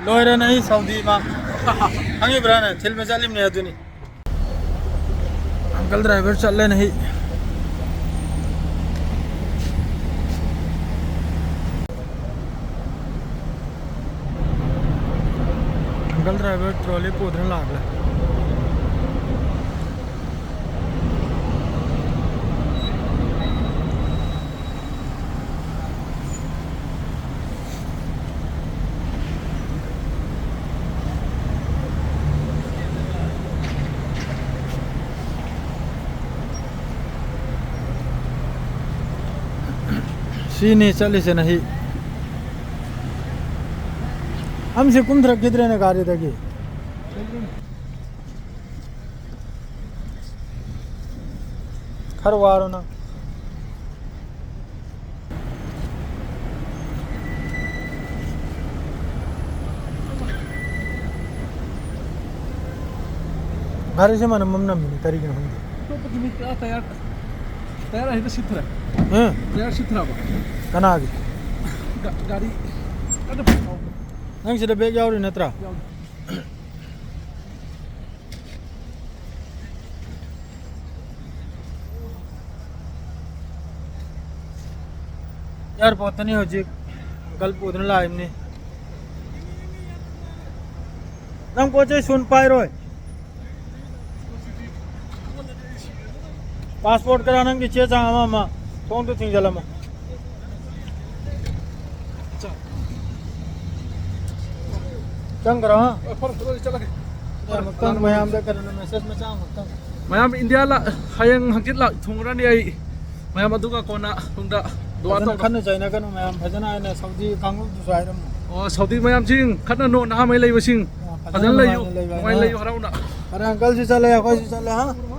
lower नहीं Saudi मा हंगी ब्राना Thiel में चालिम ने अदुनी अंकल ड्राइवर चल नहीं अंकल ड्राइवर ट्रॉली पोदने लागला सीनी चली से नहीं हमसे कुंद्र किधरे ने गाड़ी तकी खरवारो ना घर से मन मम्मा मिली तरीके होंगे तो पति तैयार तैयार है तो सिद्धरा हैं तैयार सिद्धरा कना आगे गाड़ी नंग से बेग यावरी नत्रा यार पता नहीं हो जी कल पूछने ला इमने नंग कोचे सुन पाए रोए पासपोर्ट कराना की चे चांगा मामा कौन तो थिंग जला मा चंग करा हाँ चला यार मक्तंग मयाम दे करने मैसेज में चांग मक्तंग मैम इंडिया ला हयंग हंकित ला थुंगरानी आई मैम अदुगा कोना तुंदा दुआ तो खन्ने चाइना कनो मयाम भजना है ना सऊदी कांगू दुसाइरम ओ सऊदी मैम सिंह खन्ना नो ना mai lay बसिंग फजन लयु mai लयु हराउना अरे अंकल जी चले या कोई जी चले हाँ